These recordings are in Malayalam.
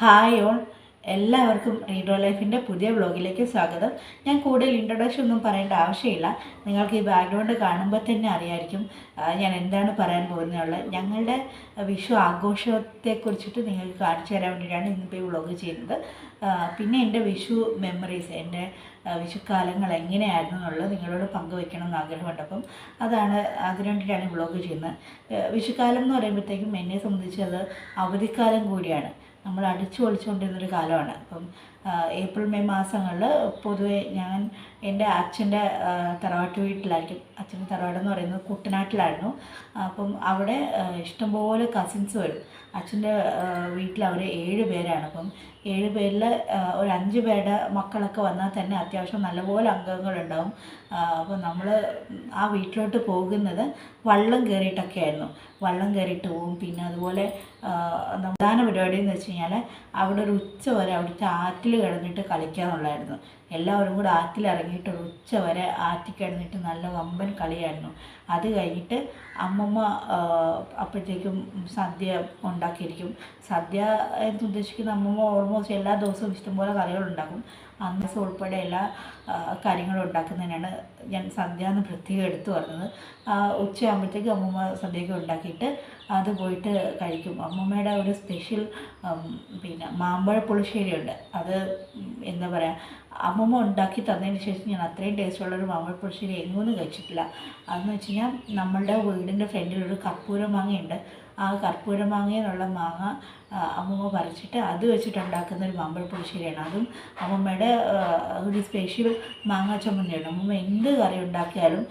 ഹായ് ഓൾ, എല്ലാവർക്കും റീഡോ ലൈഫിൻ്റെ പുതിയ വ്ളോഗിലേക്ക് സ്വാഗതം. ഞാൻ കൂടുതൽ ഇൻട്രൊഡക്ഷൻ ഒന്നും പറയേണ്ട ആവശ്യമില്ല. നിങ്ങൾക്ക് ഈ ബാക്ക്ഗ്രൗണ്ട് കാണുമ്പോൾ തന്നെ അറിയായിരിക്കും ഞാൻ എന്താണ് പറയാൻ പോകുന്നതുള്ളത്. ഞങ്ങളുടെ വിഷു ആഘോഷത്തെക്കുറിച്ചിട്ട് നിങ്ങൾക്ക് കാണിച്ചു തരാൻ വേണ്ടിയിട്ടാണ് ഇന്നിപ്പോൾ ഈ വ്ളോഗ് ചെയ്യുന്നത്. പിന്നെ എൻ്റെ വിഷു മെമ്മറീസ്, എൻ്റെ വിഷുക്കാലങ്ങൾ എങ്ങനെയായിരുന്നു എന്നുള്ളത് നിങ്ങളോട് പങ്കുവെക്കണം എന്ന് ആഗ്രഹമുണ്ട്. അപ്പം അതാണ് അതിനു വേണ്ടിയിട്ടാണ് ഈ വ്ളോഗ് ചെയ്യുന്നത്. വിഷുക്കാലം എന്ന് പറയുമ്പോഴത്തേക്കും എന്നെ സംബന്ധിച്ച് അത് അവധിക്കാലം കൂടിയാണ്. നമ്മൾ അടിച്ചു പൊളിച്ചുകൊണ്ടിരുന്നൊരു കാലമാണ്. അപ്പം ഏപ്രിൽ മെയ് മാസങ്ങളിൽ പൊതുവെ ഞാൻ എൻ്റെ അച്ഛൻ്റെ തറവാട്ട് വീട്ടിലായിരിക്കും. അച്ഛൻ്റെ തറവാടെന്ന് പറയുന്നത് കുട്ടനാട്ടിലായിരുന്നു. അപ്പം അവിടെ ഇഷ്ടംപോലെ കസിൻസ് വരും. അച്ഛൻ്റെ വീട്ടിൽ അവർ 7 പേരാണ്. അപ്പം 7 പേരിൽ ഒരു 5 പേരുടെ മക്കളൊക്കെ വന്നാൽ തന്നെ അത്യാവശ്യം നല്ലപോലെ അംഗങ്ങളുണ്ടാവും. അപ്പോൾ നമ്മൾ ആ വീട്ടിലോട്ട് പോകുന്നത് വള്ളം കയറിയിട്ടൊക്കെ ആയിരുന്നു. വള്ളം കയറിയിട്ട് പോകും. പിന്നെ അതുപോലെ പ്രധാന പരിപാടി എന്ന് വെച്ച് കഴിഞ്ഞാൽ അവിടെ ഒരു ഉച്ച വരെ അവിടുത്തെ ആറ്റിൽ കിടന്നിട്ട് കളിക്കാനുള്ളായിരുന്നു. എല്ലാവരും കൂടെ ആറ്റിലിറങ്ങിയിട്ട് ഒരു ഉച്ച വരെ ആറ്റിൽ കിടന്നിട്ട് നല്ല വമ്പൻ കളിയായിരുന്നു. അത് കഴിഞ്ഞിട്ട് അമ്മമ്മ അപ്പോഴത്തേക്കും സദ്യ ഉണ്ടാക്കിയിരിക്കും. സദ്യ എന്ന് ഉദ്ദേശിക്കുന്ന അമ്മമ്മ ഓൾമോസ്റ്റ് എല്ലാ ദിവസവും ഇഷ്ടംപോലെ കറികളുണ്ടാക്കും. അന്ന് ദിവസം ഉൾപ്പെടെ എല്ലാ കാര്യങ്ങളും ഉണ്ടാക്കുന്നതിനാണ് ഞാൻ സദ്യ എന്ന് പ്രത്യേകം എടുത്തു പറഞ്ഞത്. ഉച്ചയാകുമ്പോഴത്തേക്ക് അമ്മമ്മ സദ്യയൊക്കെ ഉണ്ടാക്കിയിട്ട് അത് പോയിട്ട് കഴിക്കും. അമ്മമ്മയുടെ ഒരു സ്പെഷ്യൽ പിന്നെ മാമ്പഴ പുളിശ്ശേരിയുണ്ട്. അത് എന്താ പറയുക, അമ്മമ്മ ഉണ്ടാക്കി തന്നതിന് ശേഷം ഞാൻ അത്രയും ടേസ്റ്റുള്ളൊരു മാമ്പഴ പുളിശ്ശേരി എങ്ങൊന്നും കഴിച്ചിട്ടില്ല. അതെന്ന് വെച്ച് കഴിഞ്ഞാൽ നമ്മളുടെ വീടിൻ്റെ ഫ്രണ്ടിലൊരു കർപ്പൂര മാങ്ങയുണ്ട്. ആ കർപ്പൂര മാങ്ങയിലുള്ള മാങ്ങ അമ്മമ്മ പറിച്ചിട്ട് അത് വെച്ചിട്ടുണ്ടാക്കുന്ന ഒരു മാമ്പഴ പുളിശ്ശേരിയാണ്. അതും അമ്മമ്മയുടെ ഒരു സ്പെഷ്യൽ മാങ്ങ ചമ്മന്തിയാണ്. അമ്മമ്മ എന്ത് കറി ഉണ്ടാക്കിയാലും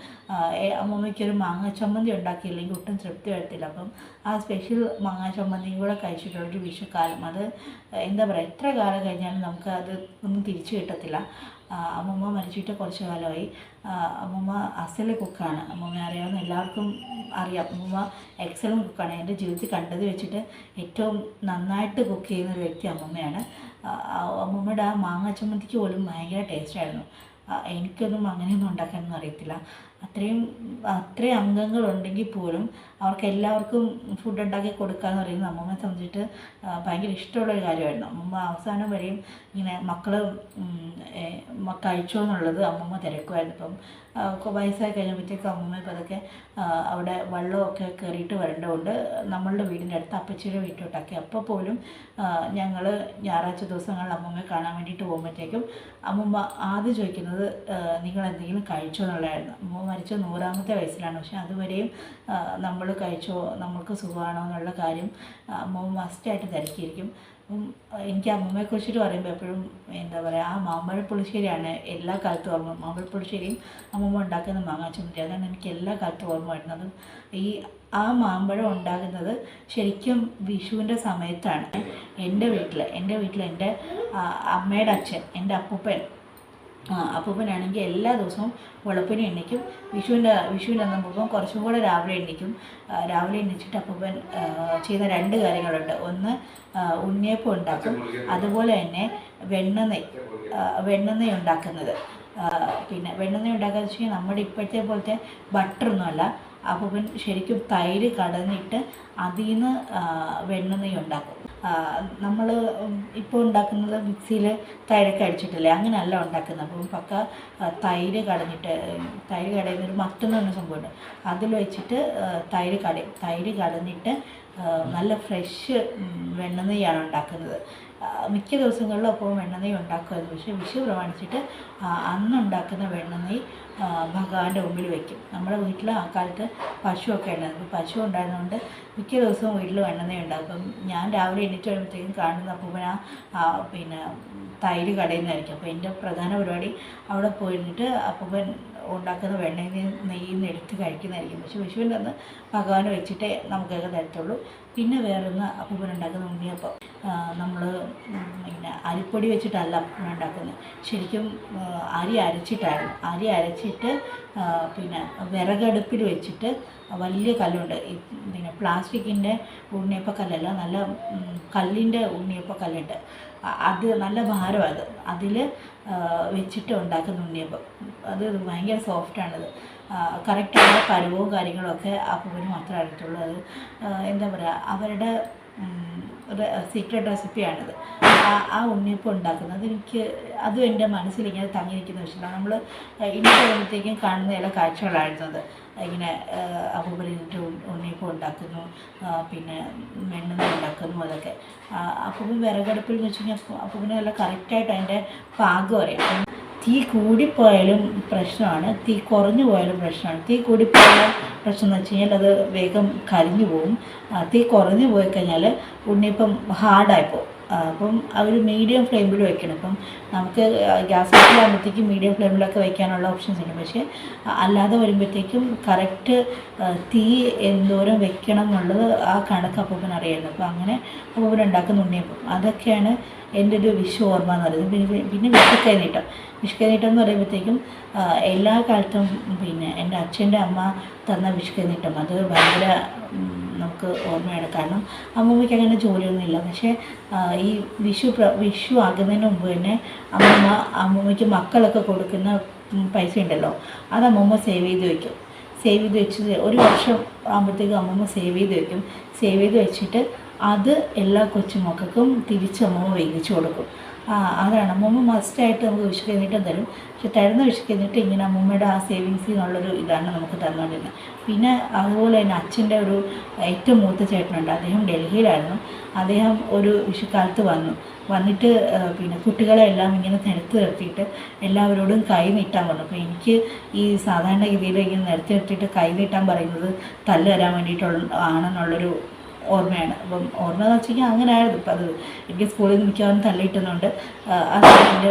അമ്മമ്മയ്ക്കൊരു മാങ്ങ ചമ്മന്തി ഉണ്ടാക്കിയില്ലെങ്കിൽ ഒട്ടും തൃപ്തി വരത്തില്ല. അപ്പം ആ സ്പെഷ്യൽ മാങ്ങ ചമ്മന്തിയും കൂടെ കഴിച്ചിട്ടുള്ളൊരു വിഷുക്കാലം, അത് എന്താ പറയുക, എത്ര കാലം കഴിഞ്ഞാലും നമുക്ക് അത് ഒന്നും തിരിച്ചു കിട്ടത്തില്ല. അമ്മമ്മ മരിച്ചിട്ട് കുറച്ച് കാലമായി. അമ്മമ്മ അസൽ കുക്കാണ്. അമ്മമ്മ അറിയാവുന്ന എല്ലാവർക്കും അറിയാം. അമ്മമ്മ എക്സലൻറ്റ് കുക്കാണ്. എൻ്റെ ജീവിതത്തിൽ കണ്ടത് വെച്ചിട്ട് ഏറ്റവും നന്നായിട്ട് കുക്ക് ചെയ്യുന്നൊരു വ്യക്തി അമ്മമ്മയാണ്. അമ്മമ്മയുടെ ആ മാങ്ങ ചമ്മന്തിക്ക് പോലും ഭയങ്കര ടേസ്റ്റായിരുന്നു. എനിക്കൊന്നും അങ്ങനെയൊന്നും ഉണ്ടാക്കാനൊന്നും അറിയത്തില്ല. അത്രയും അംഗങ്ങളുണ്ടെങ്കിൽ പോലും അവർക്ക് എല്ലാവർക്കും ഫുഡ് ഉണ്ടാക്കി കൊടുക്കുക എന്ന് പറയുന്നത് അമ്മമ്മയെ സംബന്ധിച്ചിട്ട് ഭയങ്കര ഇഷ്ടമുള്ളൊരു കാര്യമായിരുന്നു. അമ്മമ്മ അവസാനം വരെയും ഇങ്ങനെ മക്കൾ കഴിച്ചോ എന്നുള്ളത് അമ്മമ്മ തിരക്കുമായിരുന്നു. ഇപ്പം വയസ്സായി കഴിഞ്ഞപ്പോഴത്തേക്കും അമ്മമ്മ ഇപ്പം അതൊക്കെ അവിടെ വെള്ളമൊക്കെ കയറിയിട്ട് വരേണ്ടതുകൊണ്ട് നമ്മളുടെ വീടിൻ്റെ അടുത്ത് അപ്പച്ചിയുടെ വീട്ടിലോട്ടാക്കി. അപ്പോൾ പോലും ഞങ്ങൾ ഞായറാഴ്ച ദിവസങ്ങളിൽ അമ്മമ്മയെ കാണാൻ വേണ്ടിയിട്ട് പോകുമ്പോഴത്തേക്കും അമ്മമ്മ ആദ്യം ചോദിക്കുന്നത് നിങ്ങൾ എന്തെങ്കിലും കഴിച്ചോ എന്നുള്ളതായിരുന്നു. അമ്മമ്മ മരിച്ച 100ാമത്തെ വയസ്സിലാണ്. പക്ഷെ അതുവരെയും നമ്മൾ കഴിച്ചോ, നമ്മൾക്ക് സുഖമാണോ എന്നുള്ള കാര്യം അമ്മമ്മ മസ്റ്റായിട്ട് തിരക്കിയിരിക്കും. എനിക്ക് അമ്മമ്മയെക്കുറിച്ചിട്ട് പറയുമ്പോൾ എപ്പോഴും എന്താ പറയുക, ആ മാമ്പഴ പുളിശ്ശേരിയാണ് എല്ലാ കാലത്തും ഓർമ്മ. മാമ്പഴ പുളിശ്ശേരിയും അമ്മമ്മ ഉണ്ടാക്കുന്ന മാങ്ങാ ചമ്മന്തി, അതാണ് എനിക്ക് എല്ലാ കാലത്തും ഓർമ്മ വരുന്നത്. ആ മാമ്പഴം ഉണ്ടാകുന്നത് ശരിക്കും വിഷുവിൻ്റെ സമയത്താണ്. എൻ്റെ വീട്ടിൽ എൻ്റെ അമ്മയുടെ അച്ഛൻ, എൻ്റെ അപ്പൂപ്പനാണെങ്കിൽ എല്ലാ ദിവസവും വെളുപ്പിനെ എണ്ണിക്കും. വിഷുവിൻ്റെ അന്നപ്പം കുറച്ചും കൂടെ രാവിലെ എണ്ണിക്കും. രാവിലെ എണ്ണിച്ചിട്ട് അപ്പൂപ്പൻ ചെയ്യുന്ന 2 കാര്യങ്ങളുണ്ട്. ഒന്ന് ഉണ്ണിയപ്പം ഉണ്ടാക്കും, അതുപോലെ തന്നെ വെണ്ണനെയ്യ് ഉണ്ടാക്കുന്നത്. പിന്നെ വെണ്ണനെയ്യ് ഉണ്ടാക്കാന്ന് വെച്ച് കഴിഞ്ഞാൽ നമ്മുടെ ഇപ്പോഴത്തെ പോലത്തെ ബട്ടറൊന്നുമല്ല. അപ്പൂപ്പൻ ശരിക്കും തൈര് കടഞ്ഞിട്ട് അതിൽ നിന്ന് വെണ്ണനെയ്യ് ഉണ്ടാക്കും. നമ്മൾ ഇപ്പോൾ ഉണ്ടാക്കുന്നത് മിക്സിയിൽ തൈരൊക്കെ അടിച്ചിട്ടില്ലേ, അങ്ങനെയല്ല ഉണ്ടാക്കുന്നത്. അപ്പം പക്ക തൈര് കടയുന്നൊരു മത്തെന്ന് പറഞ്ഞ സംഭവമുണ്ട്. അതിൽ വെച്ചിട്ട് തൈര് കടഞ്ഞിട്ട് നല്ല ഫ്രഷ് വെണ്ണനെയ്യാണ് ഉണ്ടാക്കുന്നത്. മിക്ക ദിവസങ്ങളിലും അപ്പോൾ വെണ്ണനെയ്യ് ഉണ്ടാക്കുമായിരുന്നു. പക്ഷേ വിഷു പ്രമാണിച്ചിട്ട് അന്നുണ്ടാക്കുന്ന വെണ്ണനെയ്യ് ഭഗവാന്റെ മുമ്പിൽ വയ്ക്കും. നമ്മുടെ വീട്ടിൽ ആ കാലത്ത് പശുവൊക്കെ ഉണ്ടായിരുന്നു. പശു ഉണ്ടായിരുന്നതുകൊണ്ട് മിക്ക ദിവസവും വീട്ടിൽ വെണ്ണനെയ്യ് ഉണ്ടാകും. അപ്പം ഞാൻ രാവിലെ എണീറ്റ് വരുമ്പോഴത്തേക്കും കാണുന്ന അപ്പൂപ്പൻ പിന്നെ തൈര് കടയുന്നതായിരിക്കും. അപ്പോൾ എൻ്റെ പ്രധാന പരിപാടി അവിടെ പോയിരുന്നിട്ട് അപ്പൂപ്പൻ ഉണ്ടാക്കുന്ന നെയ്യിൽ നിന്ന് എടുത്ത് കഴിക്കുന്നതായിരിക്കും. പക്ഷേ വിഷുവിൻ്റെ അന്ന് ഭഗവാന് വെച്ചിട്ടേ നമുക്കൊക്കെ തരത്തുള്ളൂ. പിന്നെ വേറൊന്ന് അപ്പൂപ്പൻ ഉണ്ടാക്കുന്ന ഉണ്ണിയപ്പം. നമ്മൾ പിന്നെ അരിപ്പൊടി വെച്ചിട്ടല്ല അപ്പൂപ്പൻ ഉണ്ടാക്കുന്നത്. ശരിക്കും അരി അരച്ചിട്ട് പിന്നെ വിറകടുപ്പിൽ വെച്ചിട്ട് വലിയ കല്ലുണ്ട്. പിന്നെ പ്ലാസ്റ്റിക്കിൻ്റെ ഉണ്ണിയപ്പക്കല്ലല്ല, നല്ല കല്ലിൻ്റെ ഉണ്ണിയപ്പക്കല്ലുണ്ട്. അത് നല്ല ഭാരമാണ്. അതിൽ വെച്ചിട്ട് ഉണ്ടാക്കുന്ന ഉണ്ണിയപ്പം അത് ഭയങ്കര സോഫ്റ്റാണത്. കറക്റ്റായ പരുവവും കാര്യങ്ങളൊക്കെ അപ്പൂപ്പന് മാത്രമേ അറിയത്തുള്ളൂ. അത് എന്താ പറയുക, അവരുടെ സീക്രട്ട് റെസിപ്പിയാണിത്. ആ ഉണ്ണിയപ്പം ഉണ്ടാക്കുന്നത് അതും എൻ്റെ മനസ്സിലിങ്ങനെ തങ്ങിയിരിക്കുന്ന വിഷയമാണ്. നമ്മൾ ഇന്നത്തെ വരുമ്പോഴത്തേക്കും കാണുന്ന ചില കാഴ്ചകളായിരുന്നത്. ഇങ്ങനെ അപ്പൂപ്പനിട്ട് ഉണ്ണിയപ്പം ഉണ്ടാക്കുന്നു, പിന്നെ മെണ്ണുന്ന ഉണ്ടാക്കുന്നു, അതൊക്കെ. അപ്പം വിറകടുപ്പിൽ എന്ന് വെച്ച് കഴിഞ്ഞാൽ അപ്പൂപ്പന് നല്ല കറക്റ്റായിട്ട് അതിൻ്റെ പാകം അറിയാം. തീ കൂടിപ്പോയാലും പ്രശ്നമാണ്, തീ കുറഞ്ഞു പോയാലും പ്രശ്നമാണ്. തീ കൂടിപ്പോയാൽ പ്രശ്നം എന്ന് വെച്ച് കഴിഞ്ഞാൽ അത് വേഗം കരിഞ്ഞു പോകും. തീ കുറഞ്ഞു പോയി കഴിഞ്ഞാൽ ഉണ്ണിയപ്പം ഹാർഡായിപ്പോവും. അപ്പം അവർ മീഡിയം ഫ്ലെയിമിൽ വെക്കണം. ഇപ്പം നമുക്ക് ഗ്യാസ് അടുപ്പിലാകുമ്പോഴത്തേക്കും മീഡിയം ഫ്ലെയിമിലൊക്കെ വയ്ക്കാനുള്ള ഓപ്ഷൻസ് ഉണ്ട്. പക്ഷേ അല്ലാതെ വരുമ്പോഴത്തേക്കും കറക്റ്റ് തീ എന്തോരം വെക്കണം എന്നുള്ളത് ആ കണക്ക് അപ്പൂപ്പൻ അറിയായിരുന്നു. അപ്പോൾ അങ്ങനെ അപ്പൂപ്പൻ ഉണ്ടാക്കുന്ന ഉണ്ണിയപ്പം അതൊക്കെയാണ് എൻ്റെ ഒരു വിഷു ഓർമ്മ എന്ന് പറയുന്നത്. പിന്നെ വിഷുക്കൈനീട്ടം എന്ന് പറയുമ്പോഴത്തേക്കും എല്ലാ കാലത്തും പിന്നെ എൻ്റെ അച്ഛൻ്റെ അമ്മ തന്ന വിഷുക്കൈനീട്ടം അത് ഭയങ്കര നമുക്ക് ഓർമ്മയാണ്. കാരണം അമ്മൂമ്മയ്ക്ക് അങ്ങനെ ജോലിയൊന്നുമില്ല. പക്ഷേ ഈ വിഷു ആകുന്നതിന് മുമ്പ് തന്നെ അമ്മൂമ്മയ്ക്ക് മക്കളൊക്കെ കൊടുക്കുന്ന പൈസ ഉണ്ടല്ലോ, അത് അമ്മൂമ്മ സേവ് ചെയ്ത് വയ്ക്കും. സേവ് ചെയ്ത് വെച്ചത് ഒരു വർഷം ആകുമ്പോഴത്തേക്കും അമ്മൂമ്മ സേവ് ചെയ്ത് വയ്ക്കും. സേവ് ചെയ്ത് വെച്ചിട്ട് അത് എല്ലാ കൊച്ചുമക്കൾക്കും തിരിച്ചമ്മൂമ്മ വേവിച്ച് കൊടുക്കും. അതാണ് അമ്മൂമ്മ മസ്റ്റായിട്ട് നമുക്ക് വിഷുക്കൈനീട്ടം തരും. പക്ഷെ തരുന്ന വിഷുക്കൈനീട്ടം ഇങ്ങനെ അമ്മൂമ്മയുടെ ആ സേവിങ്സിൽ നിന്നുള്ളൊരു ഇതാണ് നമുക്ക് തന്നുകൊണ്ടിരുന്നത്. പിന്നെ അതുപോലെ തന്നെ അച്ഛൻ്റെ ഒരു ഏറ്റവും മൂത്ത ചേട്ടനുണ്ട്, അദ്ദേഹം ഡൽഹിയിലായിരുന്നു. അദ്ദേഹം ഒരു വിഷുക്കാലത്ത് വന്നിട്ട് പിന്നെ കുട്ടികളെ എല്ലാം ഇങ്ങനെ നിരത്തി നിർത്തിയിട്ട് എല്ലാവരോടും കൈ നീട്ടാൻ പറഞ്ഞു. അപ്പോൾ എനിക്ക് ഈ സാധാരണഗതിയിൽ ഇങ്ങനെ നിരത്തി നിർത്തിയിട്ട് കൈ നീട്ടാൻ പറയുന്നത് തല്ല് തരാൻ ആണെന്നുള്ളൊരു ഓർമ്മയാണ്. അപ്പം ഓർമ്മ എന്ന് വെച്ച് കഴിഞ്ഞാൽ അങ്ങനെ ആയിരുന്നു. ഇപ്പം അത് എനിക്ക് സ്കൂളിൽ നിന്ന് മിക്കവാറും തള്ളിയിട്ടുന്നുണ്ട്. അതാണ് എൻ്റെ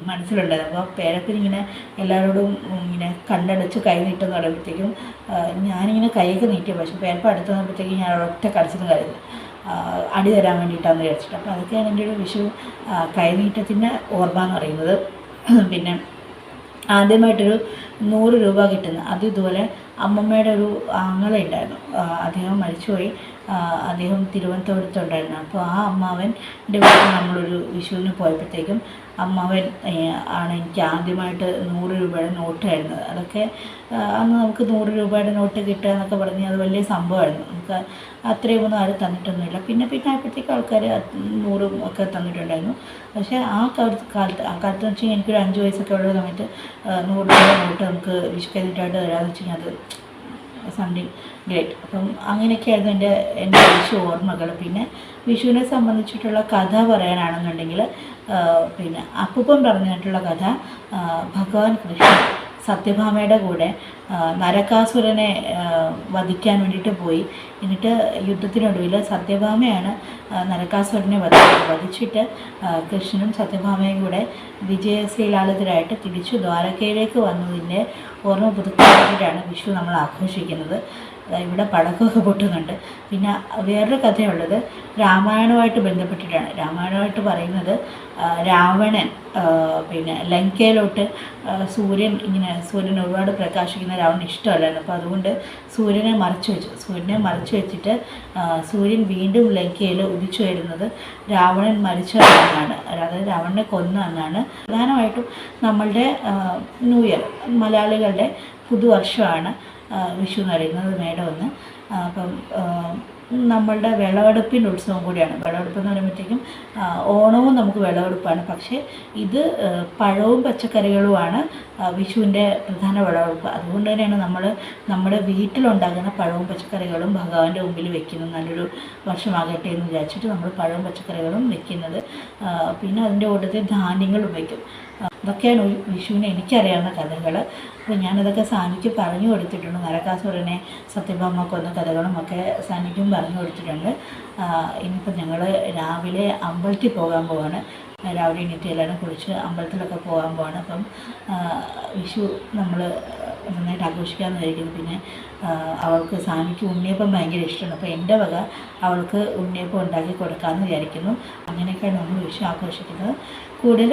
മനസ്സിലുണ്ടായത്. അപ്പോൾ പേരപ്പിനിങ്ങനെ എല്ലാവരോടും ഇങ്ങനെ കണ്ണടച്ച് കൈ നീട്ടെന്ന് പറയുമ്പോഴത്തേക്കും ഞാനിങ്ങനെ കൈയൊക്കെ നീട്ടിയ, പക്ഷേ പേരപ്പം അടുത്ത് വന്നപ്പോഴത്തേക്കും ഞാൻ ഒറ്റ കളിച്ചെന്ന് കരുതി അടി തരാൻ വേണ്ടിയിട്ടാണെന്ന് വിചാരിച്ചിട്ട്. അപ്പോൾ അതൊക്കെയാണ് എൻ്റെ ഒരു വിഷു കൈനീട്ടത്തിൻ്റെ ഓർമ്മ എന്ന് പറയുന്നത്. പിന്നെ ആദ്യമായിട്ടൊരു 100 രൂപ കിട്ടുന്നത് അത് ഇതുപോലെ അമ്മമ്മയുടെ ഒരു ആങ്ങള ഉണ്ടായിരുന്നു. അദ്ദേഹം മരിച്ചുപോയി. അദ്ദേഹം തിരുവനന്തപുരത്തുണ്ടായിരുന്നു. അപ്പോൾ ആ അമ്മാവൻ്റെ വീട്ടിൽ നമ്മളൊരു വിഷുവിന് പോയപ്പോഴത്തേക്കും അമ്മാവൻ ആണ് എനിക്ക് ആദ്യമായിട്ട് 100 രൂപയുടെ നോട്ട് തരുന്നത്. അതൊക്കെ അന്ന് നമുക്ക് 100 രൂപയുടെ നോട്ട് കിട്ടുക എന്നൊക്കെ പറഞ്ഞാൽ അത് വലിയ സംഭവമായിരുന്നു. നമുക്ക് അത്രയൊന്നും ആരും തന്നിട്ടൊന്നുമില്ല. പിന്നെ ആയപ്പോഴത്തേക്കും ആൾക്കാർ 100 ഒക്കെ തന്നിട്ടുണ്ടായിരുന്നു. പക്ഷേ ആ കാലത്ത് എന്ന് വെച്ച് കഴിഞ്ഞാൽ എനിക്കൊരു 5 വയസ്സൊക്കെ ഉള്ള സമയത്ത് 100 രൂപയുടെ നോട്ട് നമുക്ക് വിഷുക്കൈനീട്ടമായിട്ട് തരാമെന്ന് വെച്ച് കഴിഞ്ഞാൽ അത് സംതിങ് ഗ്രേറ്റ്. അപ്പം അങ്ങനെയൊക്കെയായിരുന്നു എൻ്റെ വിഷു ഓർമ്മകൾ. പിന്നെ വിഷുവിനെ സംബന്ധിച്ചിട്ടുള്ള കഥ പറയാനാണെന്നുണ്ടെങ്കിൽ പിന്നെ അപ്പൂപ്പൻ പറഞ്ഞിട്ടുള്ള കഥ, ഭഗവാൻ കൃഷ്ണൻ സത്യഭാമയുടെ കൂടെ നരകാസുരനെ വധിക്കാൻ വേണ്ടിയിട്ട് പോയി. എന്നിട്ട് യുദ്ധത്തിനൊടുവിൽ സത്യഭാമയാണ് നരകാസുരനെ വധിച്ചിട്ട് കൃഷ്ണനും സത്യഭാമയും കൂടെ വിജയശ്രീലാളിതരായിട്ട് തിരിച്ചു ദ്വാരകയിലേക്ക് വന്നതിൻ്റെ ഓർമ്മ പുതുക്കാൻ വേണ്ടിയിട്ടാണ് വിഷു നമ്മൾ ആഘോഷിക്കുന്നത്. ഇവിടെ പടക്കമൊക്കെ പൊട്ടുന്നുണ്ട്. പിന്നെ വേറൊരു കഥയുള്ളത് രാമായണവുമായിട്ട് ബന്ധപ്പെട്ടിട്ടാണ്. രാമായണമായിട്ട് പറയുന്നത് രാവണൻ പിന്നെ ലങ്കയിലോട്ട് സൂര്യൻ ഒരുപാട് പ്രകാശിക്കുന്ന രാവണൻ ഇഷ്ടമല്ലായിരുന്നു. അപ്പോൾ അതുകൊണ്ട് സൂര്യനെ മറച്ചു വെച്ചിട്ട് സൂര്യൻ വീണ്ടും ലങ്കയിൽ ഉദിച്ചു വരുന്നത് രാവണൻ മരിച്ച എന്നാണ്, അതായത് രാവണനെ കൊന്ന എന്നാണ്. പ്രധാനമായിട്ടും നമ്മളുടെ ന്യൂ ഇയർ മലയാളികളുടെ പുതുവർഷമാണ് വിഷു എന്ന് പറയുന്നത്, മേടം 1. അപ്പം നമ്മളുടെ വിളവെടുപ്പിൻ്റെ ഉത്സവം കൂടിയാണ്. വിളവെടുപ്പ് എന്ന് പറയുമ്പോഴത്തേക്കും ഓണവും നമുക്ക് വിളവെടുപ്പാണ്. പക്ഷേ ഇത് പഴവും പച്ചക്കറികളുമാണ് വിഷുവിൻ്റെ പ്രധാന വിളവെടുപ്പ്. അതുകൊണ്ട് തന്നെയാണ് നമ്മൾ നമ്മുടെ വീട്ടിലുണ്ടാകുന്ന പഴവും പച്ചക്കറികളും ഭഗവാന്റെ മുമ്പിൽ വെക്കുന്നത്. നല്ലൊരു വർഷമാകട്ടെ എന്ന് വിചാരിച്ചിട്ട് നമ്മൾ പഴവും പച്ചക്കറികളും വെക്കുന്നത്. പിന്നെ അതിൻ്റെ കൂട്ടത്തിൽ ധാന്യങ്ങളും വയ്ക്കും. ഇതൊക്കെയാണ് വിഷുവിന് എനിക്കറിയാവുന്ന കഥകൾ. അപ്പോൾ ഞാനതൊക്കെ സാനിക്ക് പറഞ്ഞു കൊടുത്തിട്ടുണ്ട്. നരകാസുരനെ സത്യഭാമ കൊന്ന കഥകളും ഒക്കെ സാനിക്കും പറഞ്ഞു കൊടുത്തിട്ടുണ്ട്. ഇനിയിപ്പോൾ ഞങ്ങൾ രാവിലെ അമ്പലത്തിൽ പോകാൻ പോവാണ്. രാവിലെ എണീറ്റ് എല്ലാവരും കുളിച്ച് അമ്പലത്തിലൊക്കെ പോകാൻ പോവാണ്. അപ്പം വിഷു നമ്മൾ നന്നായിട്ട് ആഘോഷിക്കാമെന്ന് വിചാരിക്കുന്നു. പിന്നെ അവൾക്ക് സാനിക്ക് ഉണ്ണിയപ്പം ഭയങ്കര ഇഷ്ടമാണ്. അപ്പോൾ എൻ്റെ വക അവൾക്ക് ഉണ്ണിയപ്പം ഉണ്ടാക്കി കൊടുക്കാമെന്ന് വിചാരിക്കുന്നു. അങ്ങനെയൊക്കെയാണ് നമ്മൾ വിഷു ആഘോഷിക്കുന്നത്. കൂടുതൽ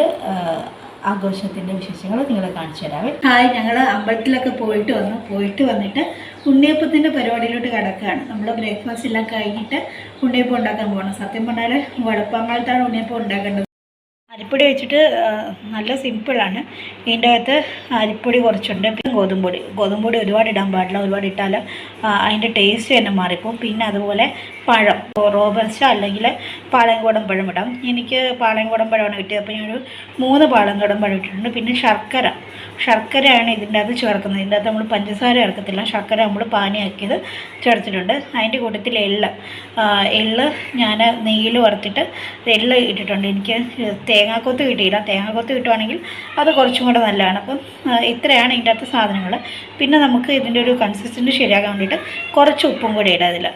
ആഘോഷത്തിൻ്റെ വിശേഷങ്ങൾ നിങ്ങളെ കാണിച്ചു തരാവേ. ഹായ്, ഞങ്ങൾ അമ്പലത്തിലൊക്കെ പോയിട്ട് വന്നിട്ട് ഉണ്ണിയപ്പത്തിൻ്റെ പരിപാടിയിലോട്ട് കിടക്കുകയാണ്. നമ്മൾ ബ്രേക്ക്ഫാസ്റ്റ് എല്ലാം കഴിഞ്ഞിട്ട് ഉണ്ണിയപ്പം ഉണ്ടാക്കാൻ പോകണം. സത്യം പറഞ്ഞാൽ വടപ്പാങ്കാലത്താണ് ഉണ്ണിയപ്പം ഉണ്ടാക്കേണ്ടത്. അരിപ്പൊടി വെച്ചിട്ട് നല്ല സിമ്പിളാണ്. ഇതിൻ്റെ അകത്ത് അരിപ്പൊടി കുറച്ചുണ്ട്, പിന്നെ ഗോതമ്പൊടി ഒരുപാട് ഇടാൻ പാടില്ല. ഒരുപാട് ഇട്ടാൽ അതിൻ്റെ ടേസ്റ്റ് തന്നെ മാറിപ്പോവും. പിന്നെ അതുപോലെ പഴം, റോബസ്റ്റ അല്ലെങ്കിൽ പാളയംകോടൻ പഴം ഇടാം. എനിക്ക് പാളയംകോടൻ പഴമാണ് കിട്ടിയത്, അപ്പോൾ ഞാനൊരു 3 പാളയംകോടൻ പഴം ഇട്ടിട്ടുണ്ട്. പിന്നെ ശർക്കരയാണ് ഇതിൻ്റെ അകത്ത് ചേർക്കുന്നത്. ഇതിൻ്റെ അകത്ത് നമ്മൾ പഞ്ചസാര ചേർക്കത്തില്ല, ശർക്കര നമ്മൾ പാനിയാക്കിയത് ചേർത്തിട്ടുണ്ട്. അതിൻ്റെ കൂട്ടത്തിൽ എള്ള് ഞാൻ നെയ്യിൽ വറുത്തിട്ട് എള്ള് ഇട്ടിട്ടുണ്ട്. എനിക്ക് തേങ്ങാക്കൊത്ത് കിട്ടിയില്ല, തേങ്ങാക്കൊത്ത് കിട്ടുവാണെങ്കിൽ അത് കുറച്ചും കൂടെ നല്ലതാണ്. അപ്പം ഇത്രയാണ് ഇതിൻ്റെ അകത്ത് സാധനങ്ങൾ. പിന്നെ നമുക്ക് ഇതിൻ്റെ ഒരു കൺസിസ്റ്റൻസി ശരിയാക്കാൻ വേണ്ടിയിട്ട് കുറച്ച് ഉപ്പും കൂടി ഇടാം അതിൽ.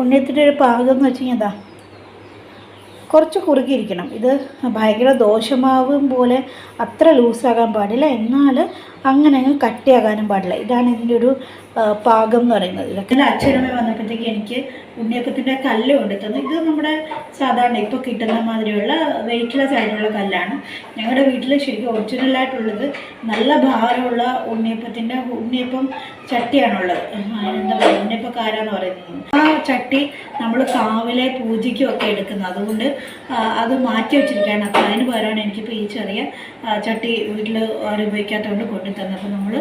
ഉണ്ണിയത്തിൻ്റെ ഒരു പാകം എന്ന് വെച്ച് കഴിഞ്ഞാൽ കുറച്ച് കുറുകിയിരിക്കണം. ഇത് ഭയങ്കര ദോശമാവും പോലെ അത്ര ലൂസാകാൻ പാടില്ല, എന്നാൽ അങ്ങനെ അങ്ങ് കട്ടിയാകാനും പാടില്ല. ഇതാണ് ഇതിൻ്റെ ഒരു പാകം എന്ന് പറയുന്നത്. ഇതൊക്കെ അച്ഛനമ്മ വന്നപ്പോഴത്തേക്ക് എനിക്ക് ഉണ്ണിയപ്പത്തിൻ്റെ കല്ല് കൊണ്ട് തന്നു. ഇത് നമ്മുടെ സാധാരണ ഇപ്പോൾ കിട്ടുന്ന മാതിരിയുള്ള വെയിറ്റ്ലെസ് ആയിട്ടുള്ള കല്ലാണ്. ഞങ്ങളുടെ വീട്ടിൽ ശരിക്കും ഒറിജിനലായിട്ടുള്ളത് നല്ല ഭാരമുള്ള ഉണ്ണിയപ്പം ചട്ടിയാണുള്ളത്. എന്താ പറയുക, ഉണ്ണിയപ്പക്കാരാന്ന് പറയുന്നത്. ആ ചട്ടി നമ്മൾ കാവിലെ പൂജയ്ക്കും ഒക്കെ എടുക്കുന്നത്, അതുകൊണ്ട് അത് മാറ്റി വെച്ചിരിക്കുകയാണ്. അപ്പോൾ അതിന് പകരമാണ് എനിക്കിപ്പോൾ ഈ ചെറിയ ചട്ടി വീട്ടിൽ ആരും ഉപയോഗിക്കാത്തതുകൊണ്ട് കൊണ്ടു തന്നത്. അപ്പോൾ നമ്മൾ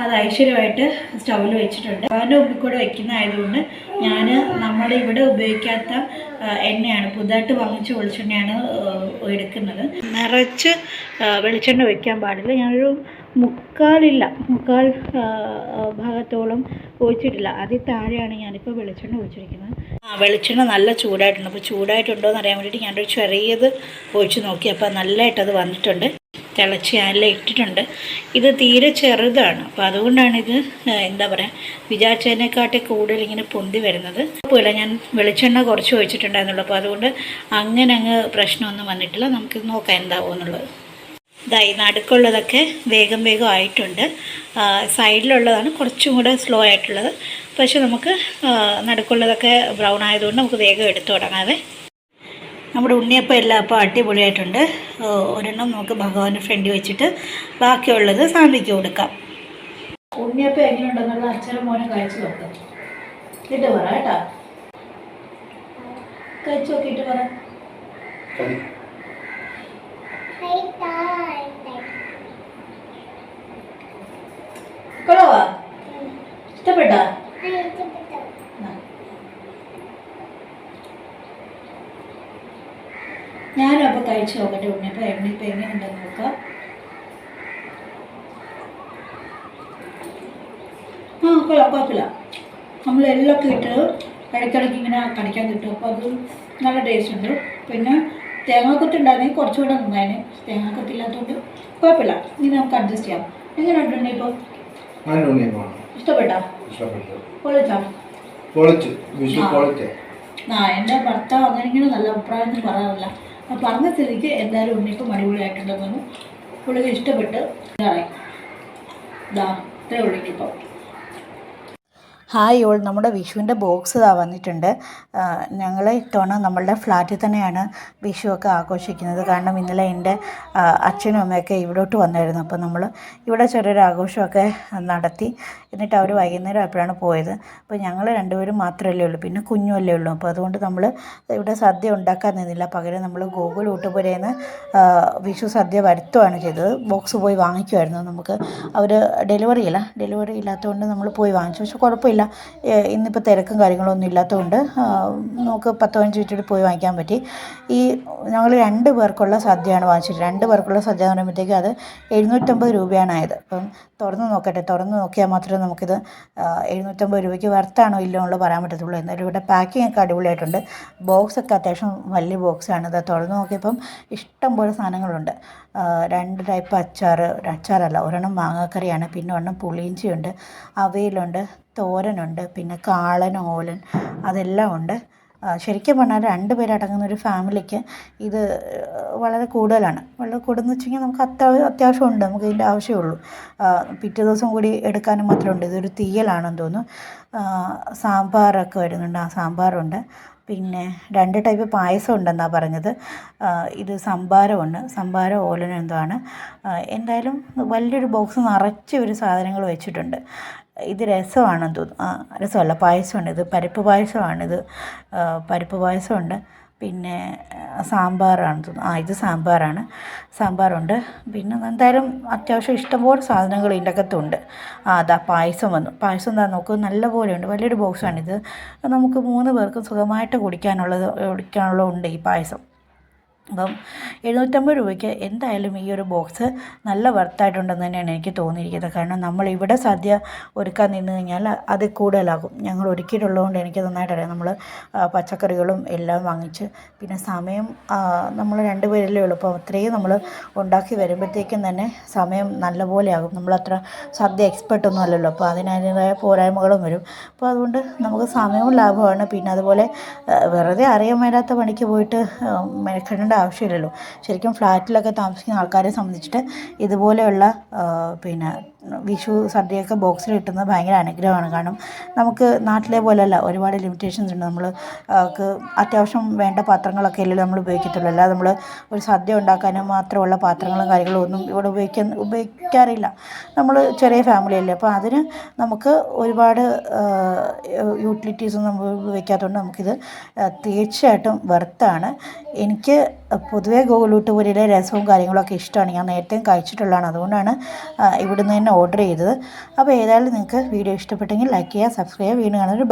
അത് ഐശ്വര്യമായിട്ട് സ്റ്റൗവിൽ വെച്ചിട്ടുണ്ട്. അതിൻ്റെ മുമ്പിൽ കൂടെ വെക്കുന്നതായതുകൊണ്ട് ഞാൻ നമ്മുടെ ഇവിടെ ഉപയോഗിക്കാത്ത എണ്ണയാണ്, പുതുതായിട്ട് വാങ്ങിച്ച വെളിച്ചെണ്ണയാണ് എടുക്കുന്നത്. നിറച്ച് വെളിച്ചെണ്ണ വയ്ക്കാൻ പാടില്ല. ഞാനൊരു മുക്കാൽ ഭാഗത്തോളം ഒഴിച്ചിട്ടില്ല, അതിൽ താഴെയാണ് ഞാനിപ്പോൾ വെളിച്ചെണ്ണ ഒഴിച്ചിരിക്കുന്നത്. വെളിച്ചെണ്ണ നല്ല ചൂടായിട്ടുണ്ട്. അപ്പോൾ ചൂടായിട്ടുണ്ടോ എന്ന് അറിയാൻ വേണ്ടിയിട്ട് ഞാനൊരു ചെറിയത് ഒഴിച്ച് നോക്കി. അപ്പോൾ നല്ലതായിട്ടത് വന്നിട്ടുണ്ട്, തിളച്ച് നല്ല ഇട്ടിട്ടുണ്ട്. ഇത് തീരെ ചെറുതാണ്, അപ്പോൾ അതുകൊണ്ടാണ് ഇത് എന്താ പറയുക വിചാരിച്ചതിനെക്കാട്ടി കൂടുതൽ ഇങ്ങനെ പൊന്തി വരുന്നത്. കുഴപ്പമില്ല, ഞാൻ വെളിച്ചെണ്ണ കുറച്ച് ഒഴിച്ചിട്ടുണ്ടായിരുന്നുള്ളൂ, അപ്പോൾ അതുകൊണ്ട് അങ്ങനെ അങ്ങ് പ്രശ്നമൊന്നും വന്നിട്ടില്ല. നമുക്കിത് നോക്കാം എന്താവുമെന്നുള്ളത്. ഇതായി നടുക്കുള്ളതൊക്കെ വേഗം ആയിട്ടുണ്ട്. സൈഡിലുള്ളതാണ് കുറച്ചും കൂടെ സ്ലോ ആയിട്ടുള്ളത്. പക്ഷെ നമുക്ക് നടുക്കുള്ളതൊക്കെ ബ്രൗൺ ആയതുകൊണ്ട് നമുക്ക് വേഗം എടുത്തു തുടങ്ങാതെ. നമ്മുടെ ഉണ്ണിയപ്പം എല്ലാം അപ്പോൾ അടിപൊളിയായിട്ടുണ്ട്. ഒരെണ്ണം നമുക്ക് ഭഗവാന്റെ ഫ്രണ്ടിൽ വെച്ചിട്ട് ബാക്കിയുള്ളത് സാന്തിക്ക് കൊടുക്കാം. ഉണ്ണിയപ്പം എങ്ങനെയുണ്ടെന്നുള്ള അച്ഛനും മോനെ കഴിച്ചു നോക്കാം. ഇട്ട് പറ കേട്ടോ, കഴിച്ചു നോക്കിയിട്ട് പറ. കൊള്ളാവാ? ഇഷ്ടപ്പെട്ടാ? ഞാനും അപ്പോൾ കഴിച്ചു നോക്കട്ടെ ഉണ്ണിയപ്പം എങ്ങനെയുണ്ടെന്ന് നോക്കാം. കൊള്ളാം, കുഴപ്പമില്ല. നമ്മൾ എല്ലൊക്കെ ഇട്ട് ഇടയ്ക്കിടയ്ക്ക് ഇങ്ങനെ കടിക്കാൻ കിട്ടും, അപ്പോൾ അത് നല്ല ടേസ്റ്റ് ഉണ്ട്. പിന്നെ തേങ്ങാക്കൊത്ത് ഉണ്ടായിരുന്നെങ്കിൽ കുറച്ചുകൂടെ നന്നായിരുന്നു. തേങ്ങാക്കൊത്തില്ലാത്തതുകൊണ്ട് കുഴപ്പമില്ല, ഇനി നമുക്ക് അഡ്ജസ്റ്റ് ചെയ്യാം. എങ്ങനെയുണ്ട് ഉണ്ണിയപ്പം? ഇഷ്ടപ്പെട്ടാ? എൻ്റെ ഭർത്താവ് അങ്ങനെ ഇങ്ങനെ നല്ല അഭിപ്രായമൊന്നും പറയാറില്ല. പറഞ്ഞ സ്ഥിതിക്ക് എന്തായാലും ഉണ്ണിയപ്പം അടിപൊളിയായിട്ടുണ്ടെന്ന് പുള്ളിക്ക് ഇഷ്ടപ്പെട്ട് ഇത്രേ ഉള്ളൂ ഇനിയിപ്പം. ഹായ് ഓൾ, നമ്മുടെ വിഷുവിൻ്റെ ബോക്സ് ഇതാ വന്നിട്ടുണ്ട്. ഞങ്ങൾ ഇത്തവണ നമ്മളുടെ ഫ്ലാറ്റിൽ തന്നെയാണ് വിഷുവൊക്കെ ആഘോഷിക്കുന്നത്. കാരണം ഇന്നലെ എൻ്റെ അച്ഛനും അമ്മയൊക്കെ ഇവിടോട്ട് വന്നായിരുന്നു. അപ്പോൾ നമ്മൾ ഇവിടെ ചെറിയൊരു ആഘോഷമൊക്കെ നടത്തി. എന്നിട്ട് അവർ വൈകുന്നേരം ആയപ്പോഴാണ് പോയത്. അപ്പോൾ ഞങ്ങൾ രണ്ടുപേരും മാത്രമല്ലേ ഉള്ളൂ, പിന്നെ കുഞ്ഞുമല്ലേ ഉള്ളൂ. അപ്പോൾ അതുകൊണ്ട് നമ്മൾ ഇവിടെ സദ്യ ഉണ്ടാക്കാൻ നിന്നില്ല. പകരം നമ്മൾ ഗോകുൽ ഊട്ടുപുരയിൽ നിന്ന് വിഷു സദ്യ വരുത്തുകയാണ് ചെയ്തത്. ബോക്സ് പോയി വാങ്ങിക്കുമായിരുന്നു. നമുക്ക് അവർ ഡെലിവറി ഇല്ലാത്തതുകൊണ്ട് നമ്മൾ പോയി വാങ്ങിച്ചു. പക്ഷെ കുഴപ്പമില്ല, ഇന്നിപ്പോൾ തിരക്കും കാര്യങ്ങളൊന്നും ഇല്ലാത്തതുകൊണ്ട് നമുക്ക് 10-15 മിനിറ്റിൽ പോയി വാങ്ങിക്കാൻ പറ്റി. ഞങ്ങൾ 2 പേർക്കുള്ള സദ്യയാണ് വാങ്ങിച്ചത്. 2 പേർക്കുള്ള സദ്യ എന്ന് പറയുമ്പോഴത്തേക്കും അത് 750 രൂപയാണ് ആയത്. അപ്പം തുറന്ന് നോക്കിയാൽ മാത്രമേ നമുക്കിത് 750 രൂപയ്ക്ക് വർത്താണോ ഇല്ലോ എന്നുള്ളത് പറയാൻ പറ്റത്തുള്ളൂ. എന്നാലും ഇവിടെ പാക്കിംഗ് ഒക്കെ അടിപൊളിയായിട്ടുണ്ട്. ബോക്സൊക്കെ അത്യാവശ്യം വലിയ ബോക്സാണ്. ഇത് തുറന്ന് നോക്കിയപ്പം ഇഷ്ടംപോലെ സാധനങ്ങളുണ്ട്. 2 ടൈപ്പ് അച്ചാറല്ല, ഒരെണ്ണം മാങ്ങാക്കറിയാണ്, പിന്നെ ഒരെണ്ണം പുളിയിഞ്ചിയുണ്ട്, അവിയലുണ്ട്, തോരനുണ്ട്, പിന്നെ കാളൻ, ഓലൻ, അതെല്ലാം ഉണ്ട്. ശരിക്കും പറഞ്ഞാൽ 2 പേരടങ്ങുന്ന ഒരു ഫാമിലിക്ക് ഇത് വളരെ കൂടുതലാണ്. വളരെ കൂടുതലെന്ന് വെച്ച് കഴിഞ്ഞാൽ നമുക്ക് അത്യാവശ്യമുണ്ട്, നമുക്ക് ഇതിൻ്റെ ആവശ്യമുള്ളൂ. പിറ്റേ ദിവസം കൂടി എടുക്കാനും മാത്രമുണ്ട്. ഇതൊരു തീയലാണെന്ന് തോന്നുന്നു. സാമ്പാറൊക്കെ വരുന്നുണ്ട്, ആ സാമ്പാറുണ്ട്. പിന്നെ 2 ടൈപ്പ് പായസം ഉണ്ടെന്നാണ് പറഞ്ഞത്. ഇത് സംഭാരം ഓലനും എന്തോ ആണ്. എന്തായാലും വലിയൊരു ബോക്സ് നിറച്ച് ഒരു സാധനങ്ങൾ വെച്ചിട്ടുണ്ട്. ഇത് രസമാണെന്ന് തോന്നുന്നു. രസമല്ല, പായസമുണ്ട്. ഇത് പരിപ്പ് പായസമാണിത്. പരിപ്പ് പായസമുണ്ട്. പിന്നെ സാമ്പാറാണ് തോന്നുന്നു. ഇത് സാമ്പാറുണ്ട്. പിന്നെ എന്തായാലും അത്യാവശ്യം ഇഷ്ടംപോലെ സാധനങ്ങൾ ഇതിൻ്റെ അകത്തുണ്ട്. അതാ പായസം വന്നു. പായസം എന്താ നോക്കൂ, നല്ല പോലെയുണ്ട്. വലിയൊരു ബോക്സാണിത്. നമുക്ക് 3 പേർക്കും സുഖമായിട്ട് കുടിക്കാനുള്ളത് ഉണ്ട് ഈ പായസം. അപ്പം 750 രൂപയ്ക്ക് എന്തായാലും ഈ ഒരു ബോക്സ് നല്ല വർത്തായിട്ടുണ്ടെന്ന് തന്നെയാണ് എനിക്ക് തോന്നിയിരിക്കുന്നത്. കാരണം നമ്മളിവിടെ സദ്യ ഒരുക്കാൻ നിന്ന് കഴിഞ്ഞാൽ അത് കൂടുതലാകും. ഞങ്ങൾ ഒരുക്കിയിട്ടുള്ളതുകൊണ്ട് എനിക്ക് നന്നായിട്ടറിയാം. നമ്മൾ പച്ചക്കറികളും എല്ലാം വാങ്ങിച്ച്, പിന്നെ സമയം നമ്മൾ 2 പേരല്ലേ ഉള്ളൂ. അപ്പോൾ അത്രയും നമ്മൾ ഉണ്ടാക്കി വരുമ്പോഴത്തേക്കും തന്നെ സമയം നല്ലപോലെ ആകും. നമ്മളത്ര സദ്യ എക്സ്പെർട്ടൊന്നും അല്ലല്ലോ. അപ്പോൾ അതിനതിൻ്റേതായ പോരായ്മകളും വരും. അപ്പോൾ അതുകൊണ്ട് നമുക്ക് സമയവും ലാഭമാണ്. പിന്നെ അതുപോലെ വെറുതെ അറിയാൻ മേലാത്ത പണിക്ക് പോയിട്ട് മെനക്കെടേണ്ട ആവശ്യമില്ലല്ലോ. ശരിക്കും ഫ്ലാറ്റിലൊക്കെ താമസിക്കുന്ന ആൾക്കാരെ സംബന്ധിച്ചിട്ട് ഇതുപോലെയുള്ള പിന്നെ വിഷു സദ്യയൊക്കെ ബോക്സിൽ കിട്ടുന്നത് ഭയങ്കര അനുഗ്രഹമാണ്. കാരണം നമുക്ക് നാട്ടിലെ പോലെയല്ല, ഒരുപാട് ലിമിറ്റേഷൻസ് ഉണ്ട്. നമ്മൾ അത്യാവശ്യം വേണ്ട പാത്രങ്ങളൊക്കെ അല്ലേ നമ്മൾ ഉപയോഗിക്കത്തുള്ളൂ. അല്ലാതെ നമ്മൾ ഒരു സദ്യ ഉണ്ടാക്കാനും മാത്രമുള്ള പാത്രങ്ങളും കാര്യങ്ങളും ഒന്നും ഇവിടെ ഉപയോഗിക്കാറില്ല. നമ്മൾ ചെറിയ ഫാമിലി അല്ലേ. അപ്പോൾ അതിന് നമുക്ക് ഒരുപാട് യൂട്ടിലിറ്റീസൊന്നും നമ്മൾ ഉപയോഗിക്കാത്തതുകൊണ്ട് നമുക്കിത് തീർച്ചയായിട്ടും വെർത്താണ്. എനിക്ക് പൊതുവേ ഗോലൂട്ടുപുരിയിലെ രസവും കാര്യങ്ങളൊക്കെ ഇഷ്ടമാണ്. ഞാൻ നേരത്തെയും കഴിച്ചിട്ടുള്ളതാണ്. അതുകൊണ്ടാണ് ഇവിടുന്ന് തന്നെ ഓർഡർ ചെയ്തത്. അപ്പോൾ ഏതായാലും നിങ്ങൾക്ക് വീഡിയോ ഇഷ്ടപ്പെട്ടെങ്കിൽ ലൈക്ക് ചെയ്യുക, സബ്സ്ക്രൈബ് ചെയ്യുക. വീണ്ടും കാണുന്നൊരു ബൈ.